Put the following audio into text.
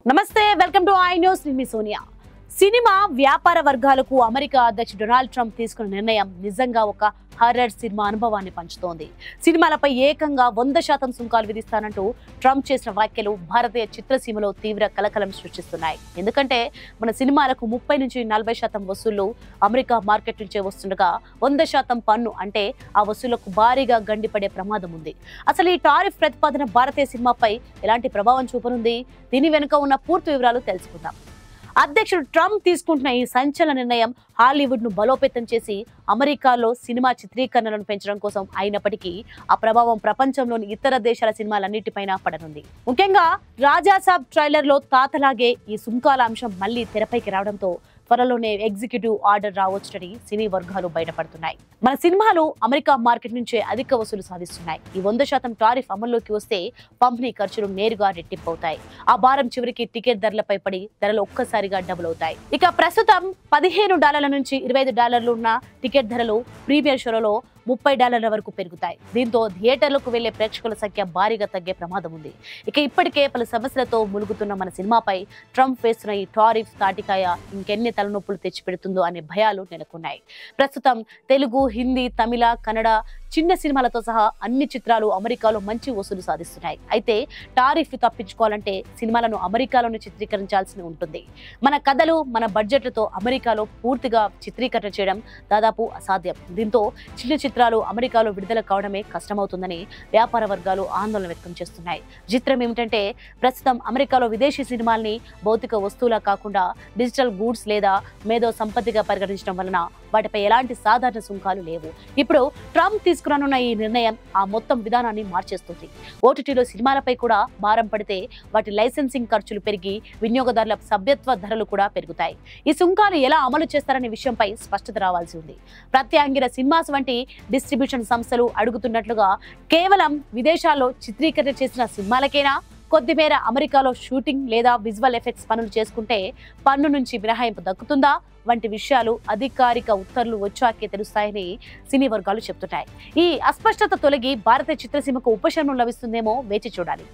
నమస్తే welcome to I news నేను Sonia cinema వ్యాపార వర్గాలకు అమెరికా అధ్యక్షుడు డొనాల్డ్ ట్రంప్ తీసుకున్న నిర్ణయం నిజంగా ఒక హర్రర్ సినిమా అనుభవాన్ని పంచుతోంది. సినిమాలపై ఏకంగా 100% సుంకాలు విధిస్తానంటూ ట్రంప్ చేసిన వ్యాఖ్యలు భారతీయ చిత్రసీమలో తీవ్ర కలకలం సృష్టిస్తున్నాయి. ఎందుకంటే మన సినిమాలకు 30 నుంచి 40% వసూళ్లు అమెరికా మార్కెట్ నుంచే వస్తుండగా 100% పన్ను అంటే ఆ వసూళ్లకు భారీగా గండిపడే ప్రమాదం ఉంది. అసలు ఈ టారిఫ్ ప్రతిపాదన భారతీయ సినిమాపై ఎలాంటి ప్రభావం చూపనుంది? దీని వెనుక ఉన్న పూర్తి వివరాలు తెలుసుకుందాం. అధ్యక్షుడు ట్రంప్ తీసుకుంటున్న ఈ సంచలన నిర్ణయం హాలీవుడ్ ను బలోపేతం చేసి అమెరికాలో సినిమా చిత్రీకరణలను పెంచడం కోసం అయినప్పటికీ ఆ ప్రభావం ప్రపంచంలోని ఇతర దేశాల సినిమాలన్నిటిపైన పడనుంది. ముఖ్యంగా రాజాసాబ్ ట్రైలర్ లో తాతలాగే ఈ సుంకాల అంశం మళ్లీ తెరపైకి రావడంతో త్వరలోనే ఎగ్జిక్యూటివ్ ఆర్డర్ రావచ్చునని సినీ వర్గాలు బయటపడుతున్నాయి. మన సినిమాలు అమెరికా మార్కెట్ నుంచే అధిక వసూలు సాధిస్తున్నాయి. ఈ 100% టారిఫ్ అమల్లోకి వస్తే పంపిణీ ఖర్చులు నేరుగా రెట్టింపవుతాయి. ఆ భారం చివరికి టికెట్ ధరలపై పడి ధరలు ఒక్కసారిగా డబుల్ అవుతాయి. ఇక ప్రస్తుతం $15 నుంచి $25 ఉన్న టికెట్ ధరలు ప్రీమియర్ షోలలో $30 వరకు పెరుగుతాయి. దీంతో థియేటర్లకు వెళ్లే ప్రేక్షకుల సంఖ్య భారీగా తగ్గే ప్రమాదం ఉంది. ఇక ఇప్పటికే పలు సమస్యలతో ములుగుతున్న మన సినిమాపై ట్రంప్ వేస్తున్న ఈ టారిఫ్ తాటికాయ ఇంకెన్ని తలనొప్పులు తెచ్చిపెడుతుందో అనే భయాలు నెలకొన్నాయి. ప్రస్తుతం తెలుగు, హిందీ, తమిళ, కన్నడ చిన్న సినిమాలతో సహా అన్ని చిత్రాలు అమెరికాలో మంచి వసూలు సాధిస్తున్నాయి. అయితే టారిఫ్ తప్పించుకోవాలంటే సినిమాలను అమెరికాలోనే చిత్రీకరించాల్సి ఉంటుంది. మన కథలు, మన బడ్జెట్లతో అమెరికాలో పూర్తిగా చిత్రీకరణ చేయడం దాదాపు అసాధ్యం. దీంతో చిన్న చిత్రాలు అమెరికాలో విడుదల కావడమే కష్టమవుతుందని వ్యాపార వర్గాలు ఆందోళన వ్యక్తం చేస్తున్నాయి. చిత్రం ఏమిటంటే ప్రస్తుతం అమెరికాలో విదేశీ సినిమాల్ని భౌతిక వస్తువులా కాకుండా డిజిటల్ గూడ్స్ లేదా మేధో సంపత్తిగా పరిగణించడం వలన వాటిపై ఎలాంటి సాధారణ సుంకాలు లేవు. ఇప్పుడు ట్రంప్ తీసుకురానున్న ఈ నిర్ణయం ఆ మొత్తం విధానాన్ని మార్చేస్తుంది. ఓటీటీలో సినిమాలపై కూడా భారం పడితే వాటి లైసెన్సింగ్ ఖర్చులు పెరిగి వినియోగదారుల సభ్యత్వ ధరలు కూడా పెరుగుతాయి. ఈ సుంకాలు ఎలా అమలు చేస్తారనే విషయంపై స్పష్టత రావాల్సి ఉంది. ప్రత్యాంగిర సినిమాస్ వంటి డిస్ట్రిబ్యూషన్ సంస్థలు అడుగుతున్నట్లుగా కేవలం విదేశాల్లో చిత్రీకరణ చేసిన సినిమాలకేనా, కొద్దిమేర అమెరికాలో షూటింగ్ లేదా విజువల్ ఎఫెక్ట్స్ పనులు చేసుకుంటే పన్ను నుంచి మినహాయింపు దక్కుతుందా వంటి విషయాలు అధికారిక ఉత్తర్వులు వచ్చాకే తెలుస్తాయని సినీ వర్గాలు చెబుతున్నాయి. ఈ అస్పష్టత తొలగి భారతీయ చిత్రసీమకు ఉపశమనం లభిస్తుందేమో వేచి చూడాలి.